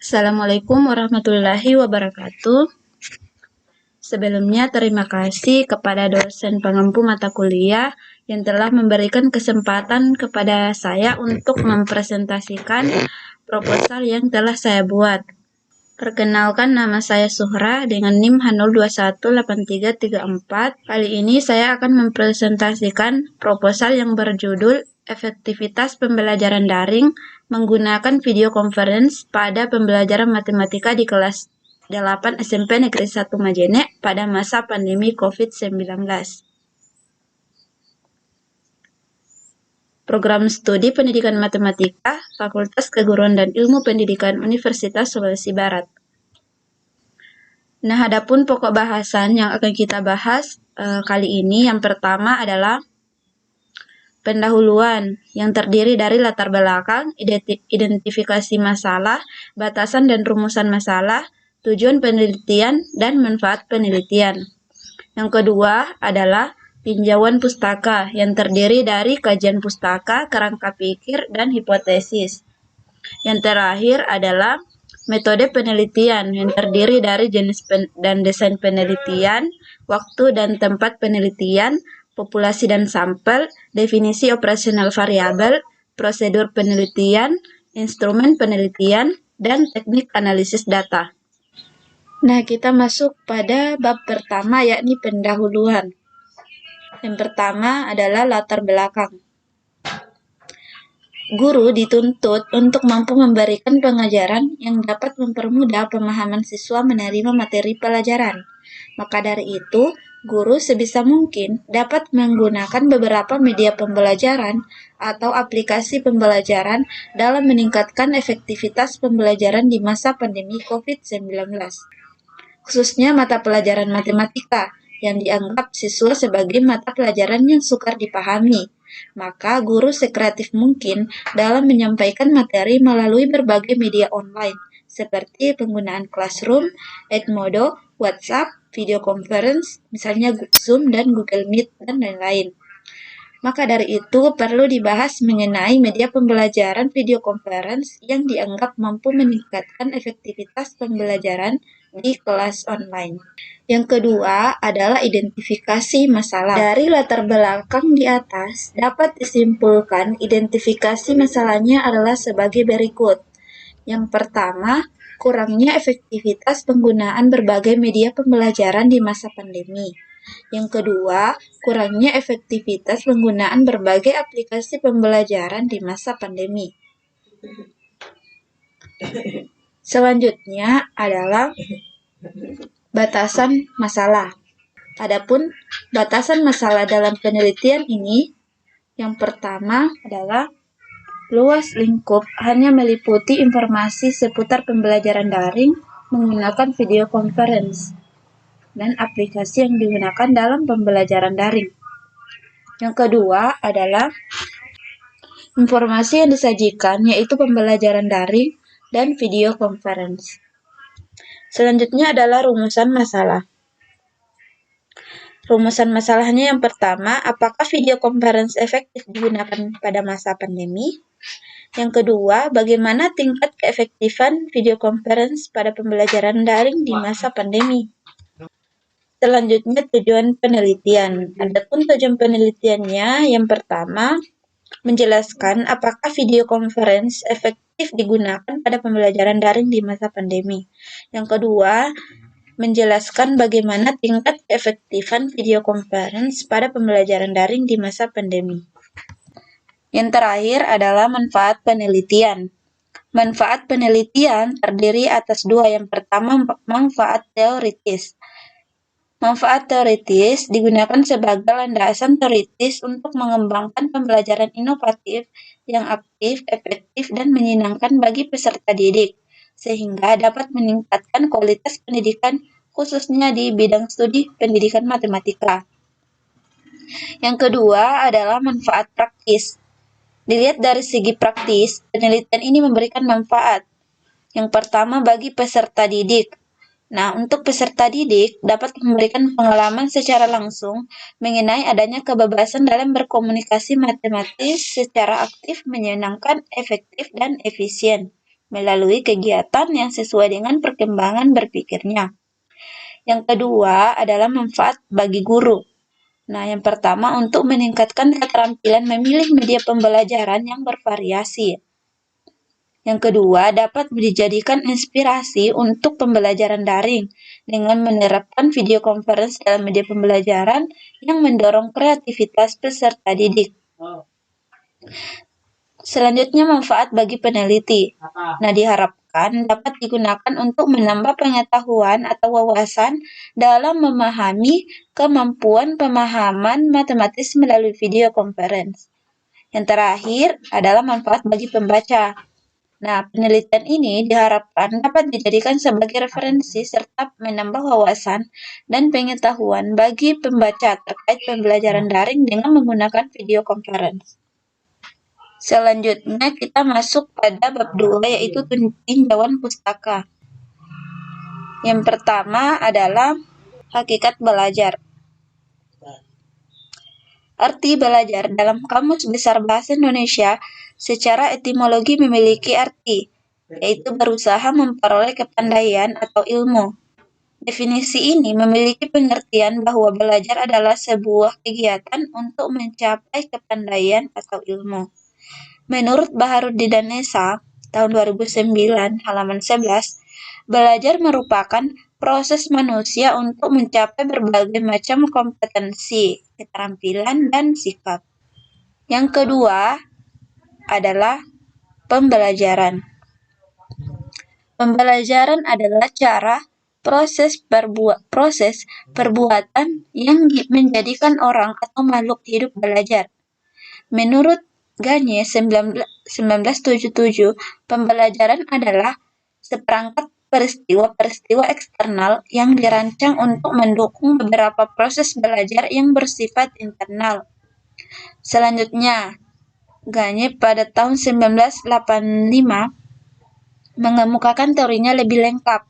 Assalamualaikum warahmatullahi wabarakatuh. Sebelumnya terima kasih kepada dosen pengampu mata kuliah yang telah memberikan kesempatan kepada saya untuk mempresentasikan proposal yang telah saya buat. Perkenalkan, nama saya Suhra dengan NIM H0218334. Kali ini saya akan mempresentasikan proposal yang berjudul Efektivitas Pembelajaran Daring menggunakan video conference pada pembelajaran matematika di kelas 8 SMP Negeri 1 Majene pada masa pandemi COVID-19. Program Studi Pendidikan Matematika, Fakultas Keguruan dan Ilmu Pendidikan Universitas Sulawesi Barat. Nah, adapun pokok bahasan yang akan kita bahas kali ini, yang pertama adalah pendahuluan yang terdiri dari latar belakang, identifikasi masalah, batasan dan rumusan masalah, tujuan penelitian, dan manfaat penelitian. Yang kedua adalah tinjauan pustaka yang terdiri dari kajian pustaka, kerangka pikir, dan hipotesis. Yang terakhir adalah metode penelitian yang terdiri dari jenis dan desain penelitian, waktu dan tempat penelitian, populasi dan sampel, definisi operasional variabel, prosedur penelitian, instrumen penelitian, dan teknik analisis data. Nah, kita masuk pada bab pertama, yakni pendahuluan. Yang pertama adalah latar belakang. Guru dituntut untuk mampu memberikan pengajaran yang dapat mempermudah pemahaman siswa menerima materi pelajaran. Maka dari itu, guru sebisa mungkin dapat menggunakan beberapa media pembelajaran atau aplikasi pembelajaran dalam meningkatkan efektivitas pembelajaran di masa pandemi COVID-19. Khususnya mata pelajaran matematika yang dianggap siswa sebagai mata pelajaran yang sukar dipahami. Maka guru sekreatif mungkin dalam menyampaikan materi melalui berbagai media online, seperti penggunaan Classroom, Edmodo, WhatsApp, video conference, misalnya Zoom dan Google Meet, dan lain-lain. Maka dari itu, perlu dibahas mengenai media pembelajaran video conference yang dianggap mampu meningkatkan efektivitas pembelajaran di kelas online. Yang kedua adalah identifikasi masalah. Dari latar belakang di atas, dapat disimpulkan identifikasi masalahnya adalah sebagai berikut. Yang pertama, kurangnya efektivitas penggunaan berbagai media pembelajaran di masa pandemi. Yang kedua, kurangnya efektivitas penggunaan berbagai aplikasi pembelajaran di masa pandemi. Selanjutnya adalah batasan masalah. Adapun batasan masalah dalam penelitian ini, yang pertama adalah luas lingkup hanya meliputi informasi seputar pembelajaran daring menggunakan video conference dan aplikasi yang digunakan dalam pembelajaran daring. Yang kedua adalah informasi yang disajikan yaitu pembelajaran daring dan video conference. Selanjutnya adalah rumusan masalah. Rumusan masalahnya yang pertama, apakah video conference efektif digunakan pada masa pandemi? Yang kedua, bagaimana tingkat keefektifan video conference pada pembelajaran daring di masa pandemi? Selanjutnya, tujuan penelitian. Adapun tujuan penelitiannya, yang pertama, menjelaskan apakah video conference efektif digunakan pada pembelajaran daring di masa pandemi. Yang kedua, menjelaskan bagaimana tingkat keefektifan video conference pada pembelajaran daring di masa pandemi. Yang terakhir adalah manfaat penelitian. Manfaat penelitian terdiri atas dua. Yang pertama, manfaat teoritis. Manfaat teoritis digunakan sebagai landasan teoritis untuk mengembangkan pembelajaran inovatif yang aktif, efektif, dan menyenangkan bagi peserta didik, sehingga dapat meningkatkan kualitas pendidikan khususnya di bidang studi pendidikan matematika. Yang kedua adalah manfaat praktis. Dilihat dari segi praktis, penelitian ini memberikan manfaat. Yang pertama bagi peserta didik. Nah, untuk peserta didik dapat memberikan pengalaman secara langsung mengenai adanya kebebasan dalam berkomunikasi matematis secara aktif, menyenangkan, efektif, dan efisien. melalui kegiatan yang sesuai dengan perkembangan berpikirnya. Yang kedua adalah manfaat bagi guru. Nah, yang pertama untuk meningkatkan keterampilan memilih media pembelajaran yang bervariasi. Yang kedua, dapat dijadikan inspirasi untuk pembelajaran daring dengan menerapkan video conference dalam media pembelajaran yang mendorong kreativitas peserta didik. Selanjutnya, manfaat bagi peneliti. Nah, diharapkan dapat digunakan untuk menambah pengetahuan atau wawasan dalam memahami kemampuan pemahaman matematis melalui video conference. Yang terakhir adalah manfaat bagi pembaca. Nah, penelitian ini diharapkan dapat dijadikan sebagai referensi serta menambah wawasan dan pengetahuan bagi pembaca terkait pembelajaran daring dengan menggunakan video conference. Selanjutnya kita masuk pada bab 2 yaitu tinjauan pustaka. Yang pertama adalah hakikat belajar. Arti belajar dalam Kamus Besar Bahasa Indonesia secara etimologi memiliki arti, yaitu berusaha memperoleh kepandaian atau ilmu. Definisi ini memiliki pengertian bahwa belajar adalah sebuah kegiatan untuk mencapai kepandaian atau ilmu. Menurut Baharudin Nessa, tahun 2009, halaman 11, belajar merupakan proses manusia untuk mencapai berbagai macam kompetensi, keterampilan, dan sikap. Yang kedua adalah pembelajaran. Pembelajaran adalah proses perbuatan yang menjadikan orang atau makhluk hidup belajar. Menurut Gagne 1977, pembelajaran adalah seperangkat peristiwa-peristiwa eksternal yang dirancang untuk mendukung beberapa proses belajar yang bersifat internal. Selanjutnya, Gagne pada tahun 1985 mengemukakan teorinya lebih lengkap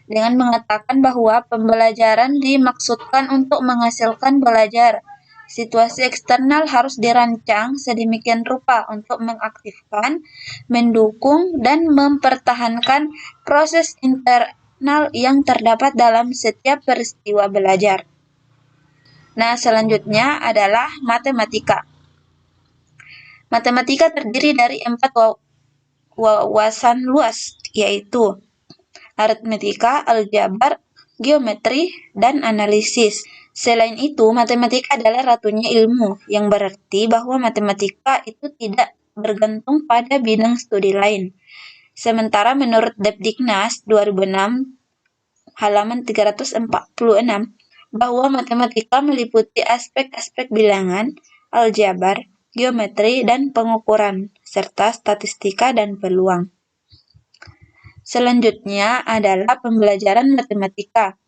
dengan mengatakan bahwa pembelajaran dimaksudkan untuk menghasilkan belajar. Situasi eksternal harus dirancang sedemikian rupa untuk mengaktifkan, mendukung, dan mempertahankan proses internal yang terdapat dalam setiap peristiwa belajar. Nah, selanjutnya adalah matematika. Matematika terdiri dari 4 wawasan luas, yaitu aritmetika, aljabar, geometri, dan analisis. Selain itu, matematika adalah ratunya ilmu, yang berarti bahwa matematika itu tidak bergantung pada bidang studi lain. Sementara menurut Depdiknas 2006, halaman 346, bahwa matematika meliputi aspek-aspek bilangan, aljabar, geometri, dan pengukuran, serta statistika dan peluang. Selanjutnya adalah pembelajaran matematika.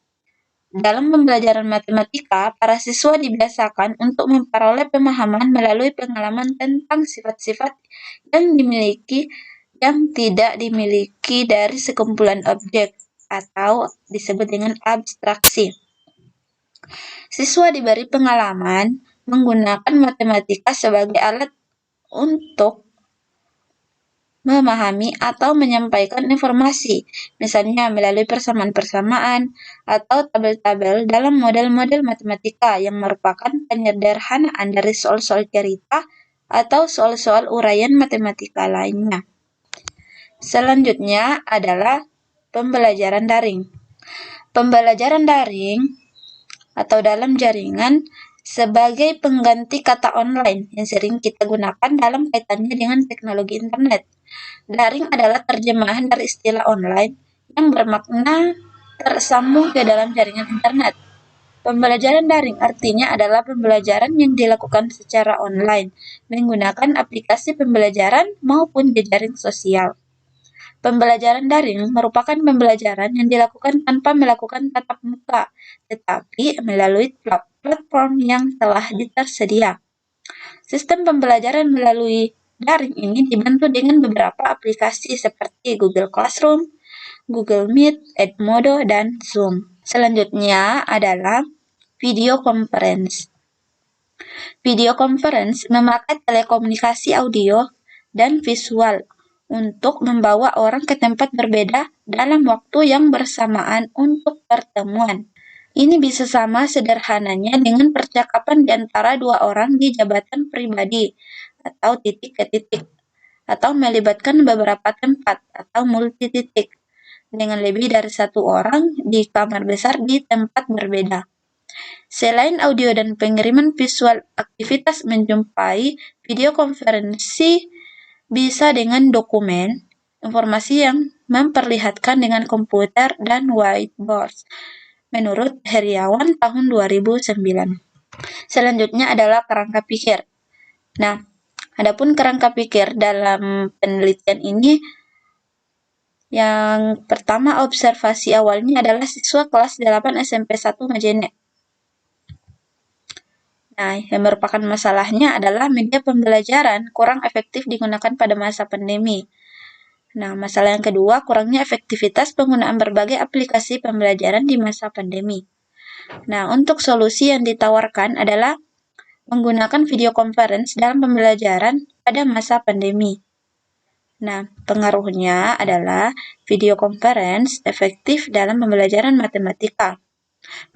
Dalam pembelajaran matematika, para siswa dibiasakan untuk memperoleh pemahaman melalui pengalaman tentang sifat-sifat yang tidak dimiliki dari sekumpulan objek, atau disebut dengan abstraksi. Siswa diberi pengalaman menggunakan matematika sebagai alat untuk memahami atau menyampaikan informasi, misalnya melalui persamaan-persamaan atau tabel-tabel dalam model-model matematika yang merupakan penyederhanaan dari soal-soal cerita atau soal-soal uraian matematika lainnya. Selanjutnya adalah pembelajaran daring. Pembelajaran daring atau dalam jaringan sebagai pengganti kata online yang sering kita gunakan dalam kaitannya dengan teknologi internet. Daring adalah terjemahan dari istilah online yang bermakna tersambung ke dalam jaringan internet. Pembelajaran daring artinya adalah pembelajaran yang dilakukan secara online, menggunakan aplikasi pembelajaran maupun jejaring sosial. Pembelajaran daring merupakan pembelajaran yang dilakukan tanpa melakukan tatap muka, tetapi melalui platform yang telah tersedia. Sistem pembelajaran melalui daring ini dibantu dengan beberapa aplikasi seperti Google Classroom, Google Meet, Edmodo, dan Zoom. Selanjutnya adalah video conference. Video conference memakai telekomunikasi audio dan visual untuk membawa orang ke tempat berbeda dalam waktu yang bersamaan untuk pertemuan. Ini bisa sama sederhananya dengan percakapan di antara dua orang di jabatan pribadi atau titik ke titik, atau melibatkan beberapa tempat atau multi titik dengan lebih dari satu orang di kamar besar di tempat berbeda. Selain audio dan pengiriman visual, aktivitas menjumpai video konferensi bisa dengan dokumen, informasi yang memperlihatkan dengan komputer dan whiteboard, menurut Heriawan tahun 2009. Selanjutnya adalah kerangka pikir. Nah, adapun kerangka pikir dalam penelitian ini, yang pertama observasi awalnya adalah siswa kelas 8 SMP 1 Majene. Nah, yang merupakan masalahnya adalah media pembelajaran kurang efektif digunakan pada masa pandemi. Nah, masalah yang kedua, kurangnya efektivitas penggunaan berbagai aplikasi pembelajaran di masa pandemi. Nah, untuk solusi yang ditawarkan adalah menggunakan video conference dalam pembelajaran pada masa pandemi. Nah, pengaruhnya adalah video conference efektif dalam pembelajaran matematika.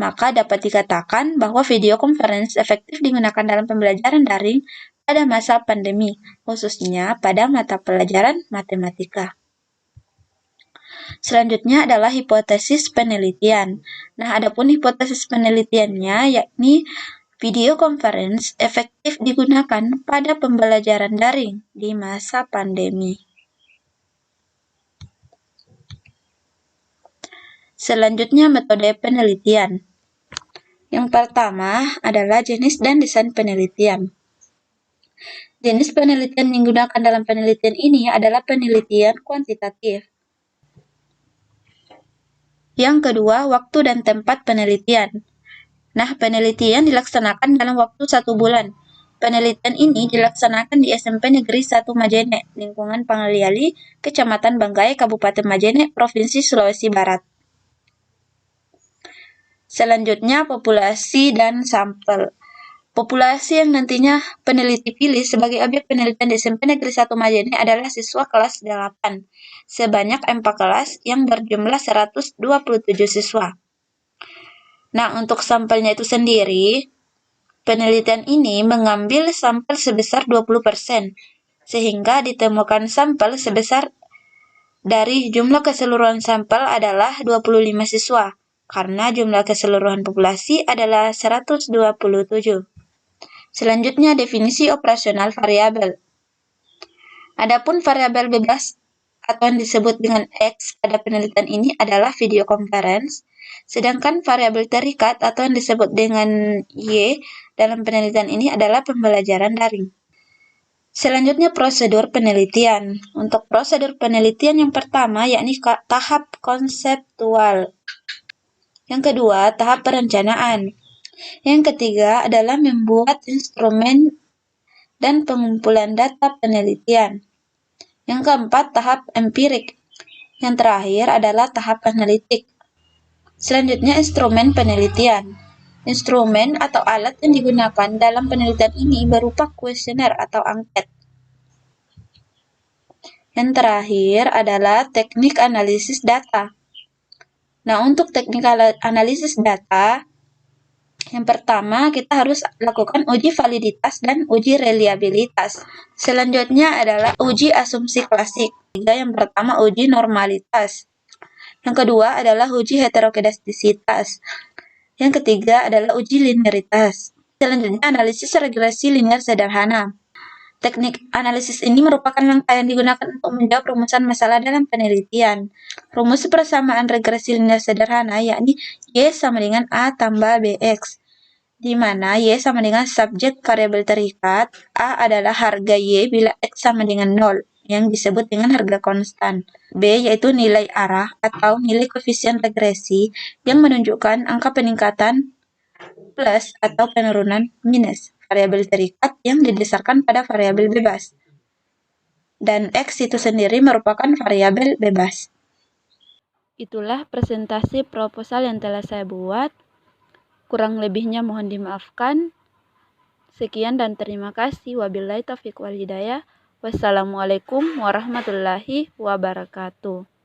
Maka dapat dikatakan bahwa video conference efektif digunakan dalam pembelajaran daring pada masa pandemi, khususnya pada mata pelajaran matematika. Selanjutnya adalah hipotesis penelitian. Nah, adapun hipotesis penelitiannya yakni video conference efektif digunakan pada pembelajaran daring di masa pandemi. Selanjutnya, metode penelitian. Yang pertama adalah jenis dan desain penelitian. Jenis penelitian yang digunakan dalam penelitian ini adalah penelitian kuantitatif. Yang kedua, waktu dan tempat penelitian. Nah, penelitian dilaksanakan dalam waktu 1 bulan. Penelitian ini dilaksanakan di SMP Negeri 1 Majene, lingkungan Pangaliali, Kecamatan Banggai, Kabupaten Majene, Provinsi Sulawesi Barat. Selanjutnya, populasi dan sampel. Populasi yang nantinya peneliti pilih sebagai objek penelitian di SMP Negeri 1 Majene adalah siswa kelas 8, sebanyak 4 kelas yang berjumlah 127 siswa. Nah, untuk sampelnya itu sendiri, penelitian ini mengambil sampel sebesar 20%, sehingga ditemukan sampel sebesar dari jumlah keseluruhan sampel adalah 25 siswa, karena jumlah keseluruhan populasi adalah 127. Selanjutnya, definisi operasional variabel. Adapun variabel bebas atau yang disebut dengan X pada penelitian ini adalah video conference, sedangkan variabel terikat atau yang disebut dengan Y dalam penelitian ini adalah pembelajaran daring. Selanjutnya, prosedur penelitian. Untuk prosedur penelitian yang pertama yakni tahap konseptual. Yang kedua, tahap perencanaan. Yang ketiga adalah membuat instrumen dan pengumpulan data penelitian. Yang keempat, tahap empirik. Yang terakhir adalah tahap analitik. Selanjutnya, instrumen penelitian. Instrumen atau alat yang digunakan dalam penelitian ini berupa kuesioner atau angket. Yang terakhir adalah teknik analisis data. Nah, untuk teknik analisis data, yang pertama kita harus lakukan uji validitas dan uji reliabilitas. Selanjutnya adalah uji asumsi klasik. Yang pertama uji normalitas. Yang kedua adalah uji heterokedastisitas. Yang ketiga adalah uji linearitas. Selanjutnya analisis regresi linear sederhana. Teknik analisis ini merupakan langkah yang digunakan untuk menjawab rumusan masalah dalam penelitian. Rumus persamaan regresi linear sederhana yakni Y sama dengan A tambah BX, di mana Y sama dengan subjek variabel terikat, A adalah harga Y bila X sama dengan 0, yang disebut dengan harga konstan. B yaitu nilai arah atau nilai koefisien regresi yang menunjukkan angka peningkatan plus atau penurunan minus variabel terikat yang didasarkan pada variabel bebas. Dan X itu sendiri merupakan variabel bebas. Itulah presentasi proposal yang telah saya buat. Kurang lebihnya mohon dimaafkan. Sekian dan terima kasih. Wabillahi taufiq wal hidayah. Wassalamualaikum warahmatullahi wabarakatuh.